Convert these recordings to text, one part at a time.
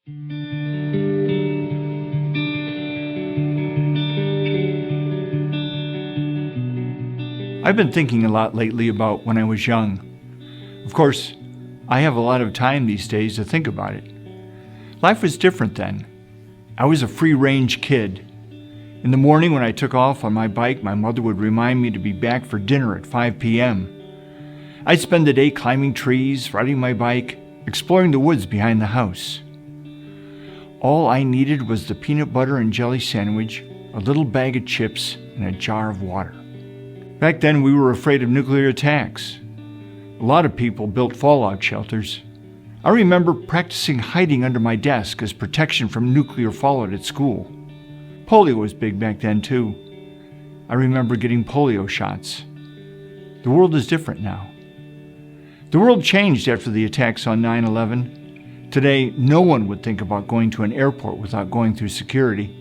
I've been thinking a lot lately about when I was young. Of course, I have a lot of time these days to think about it. Life was different then. I was a free-range kid. In the morning when I took off on my bike, my mother would remind me to be back for dinner at 5 p.m. I'd spend the day climbing trees, riding my bike, exploring the woods behind the house. All I needed was the peanut butter and jelly sandwich, a little bag of chips, and a jar of water. Back then, we were afraid of nuclear attacks. A lot of people built fallout shelters. I remember practicing hiding under my desk as protection from nuclear fallout at school. Polio was big back then, too. I remember getting polio shots. The world is different now. The world changed after the attacks on 9/11. Today, no one would think about going to an airport without going through security.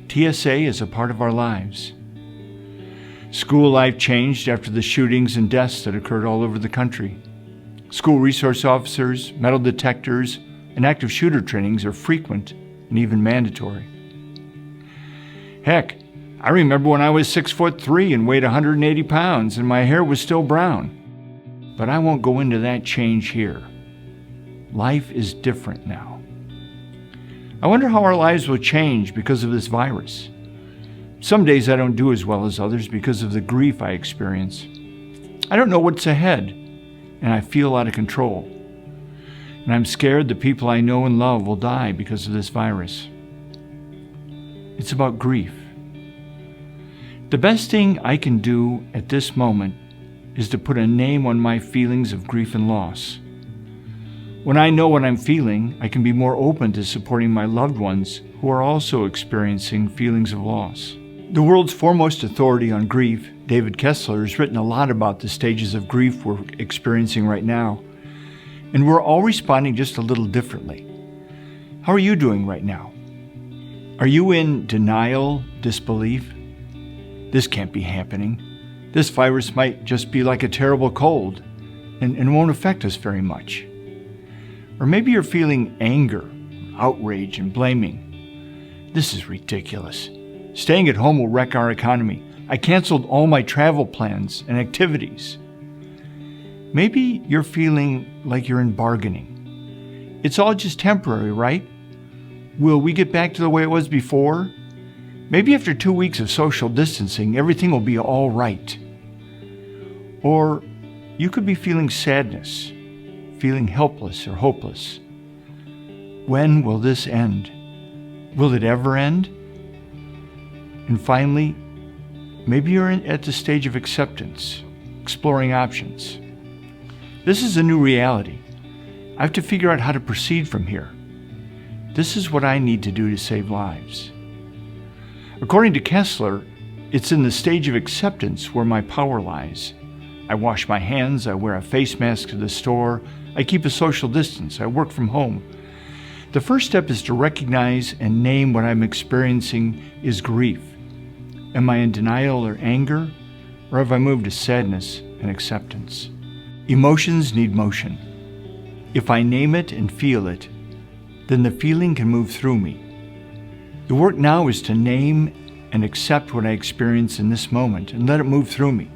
TSA is a part of our lives. School life changed after the shootings and deaths that occurred all over the country. School resource officers, metal detectors, and active shooter trainings are frequent and even mandatory. Heck, I remember when I was 6'3" and weighed 180 pounds and my hair was still brown. But I won't go into that change here. Life is different now. I wonder how our lives will change because of this virus. Some days I don't do as well as others because of the grief I experience. I don't know what's ahead, and I feel out of control. And I'm scared the people I know and love will die because of this virus. It's about grief. The best thing I can do at this moment is to put a name on my feelings of grief and loss. When I know what I'm feeling, I can be more open to supporting my loved ones who are also experiencing feelings of loss. The world's foremost authority on grief, David Kessler, has written a lot about the stages of grief we're experiencing right now, and we're all responding just a little differently. How are you doing right now? Are you in denial, disbelief? This can't be happening. This virus might just be like a terrible cold and won't affect us very much. Or maybe you're feeling anger, outrage, and blaming. This is ridiculous. Staying at home will wreck our economy. I canceled all my travel plans and activities. Maybe you're feeling like you're in bargaining. It's all just temporary, right? Will we get back to the way it was before? Maybe after 2 weeks of social distancing, everything will be all right. Or you could be feeling sadness, feeling helpless or hopeless. When will this end? Will it ever end? And finally, maybe you're at the stage of acceptance, exploring options. This is a new reality. I have to figure out how to proceed from here. This is what I need to do to save lives. According to Kessler, it's in the stage of acceptance where my power lies. I wash my hands, I wear a face mask to the store, I keep a social distance, I work from home. The first step is to recognize and name what I'm experiencing is grief. Am I in denial or anger, or have I moved to sadness and acceptance? Emotions need motion. If I name it and feel it, then the feeling can move through me. The work now is to name and accept what I experience in this moment and let it move through me.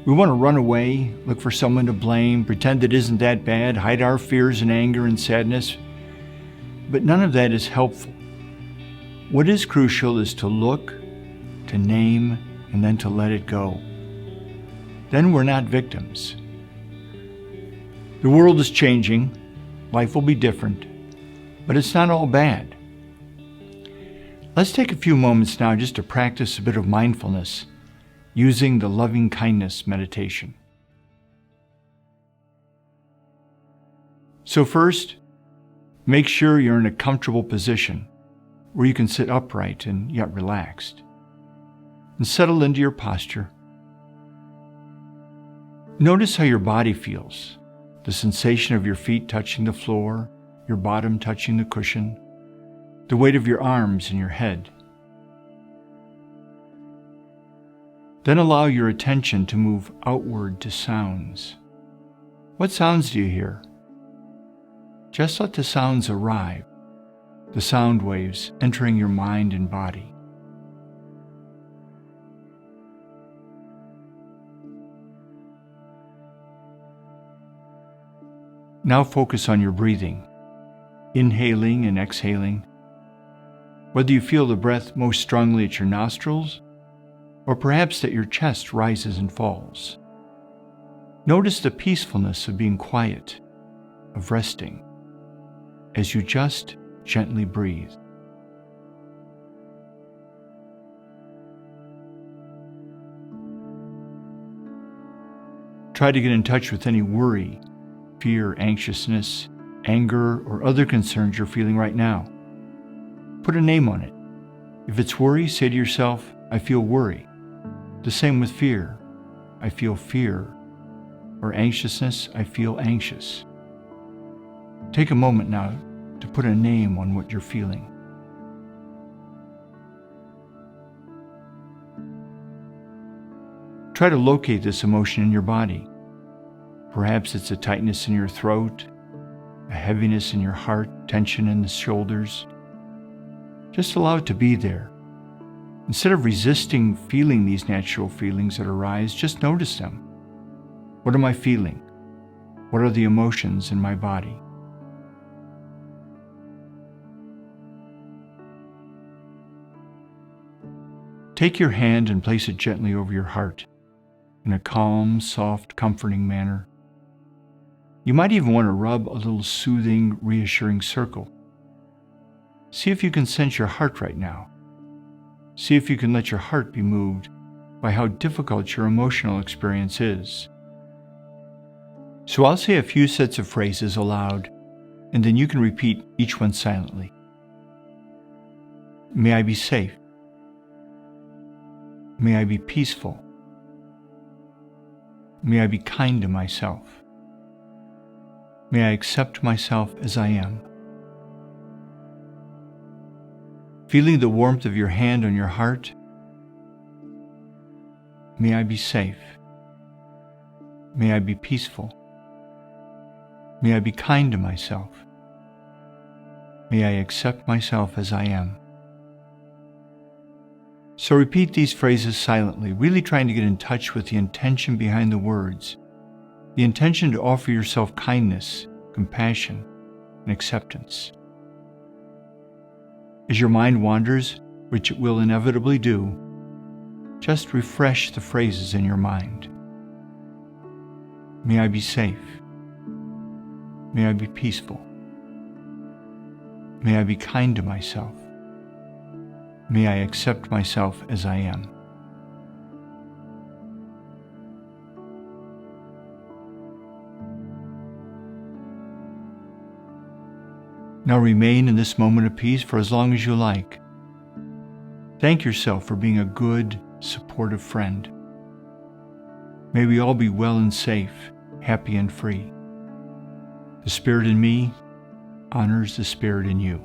We want to run away, look for someone to blame, pretend it isn't that bad, hide our fears and anger and sadness, but none of that is helpful. What is crucial is to look, to name, and then to let it go. Then we're not victims. The world is changing, life will be different, but it's not all bad. Let's take a few moments now just to practice a bit of mindfulness using the loving kindness meditation. So first, make sure you're in a comfortable position where you can sit upright and yet relaxed. And settle into your posture. Notice how your body feels, the sensation of your feet touching the floor, your bottom touching the cushion, the weight of your arms and your head. Then allow your attention to move outward to sounds. What sounds do you hear? Just let the sounds arrive, the sound waves entering your mind and body. Now focus on your breathing, inhaling and exhaling, whether you feel the breath most strongly at your nostrils, or perhaps that your chest rises and falls. Notice the peacefulness of being quiet, of resting, as you just gently breathe. Try to get in touch with any worry, fear, anxiousness, anger, or other concerns you're feeling right now. Put a name on it. If it's worry, say to yourself, I feel worry. The same with fear. I feel fear. Or anxiousness, I feel anxious. Take a moment now to put a name on what you're feeling. Try to locate this emotion in your body. Perhaps it's a tightness in your throat, a heaviness in your heart, tension in the shoulders. Just allow it to be there. Instead of resisting feeling these natural feelings that arise, just notice them. What am I feeling? What are the emotions in my body? Take your hand and place it gently over your heart in a calm, soft, comforting manner. You might even want to rub a little soothing, reassuring circle. See if you can sense your heart right now. See if you can let your heart be moved by how difficult your emotional experience is. So I'll say a few sets of phrases aloud, and then you can repeat each one silently. May I be safe. May I be peaceful. May I be kind to myself. May I accept myself as I am. Feeling the warmth of your hand on your heart, may I be safe. May I be peaceful. May I be kind to myself. May I accept myself as I am. So repeat these phrases silently, really trying to get in touch with the intention behind the words, the intention to offer yourself kindness, compassion, and acceptance. As your mind wanders, which it will inevitably do, just refresh the phrases in your mind. May I be safe. May I be peaceful. May I be kind to myself. May I accept myself as I am. Now remain in this moment of peace for as long as you like. Thank yourself for being a good, supportive friend. May we all be well and safe, happy and free. The Spirit in me honors the Spirit in you.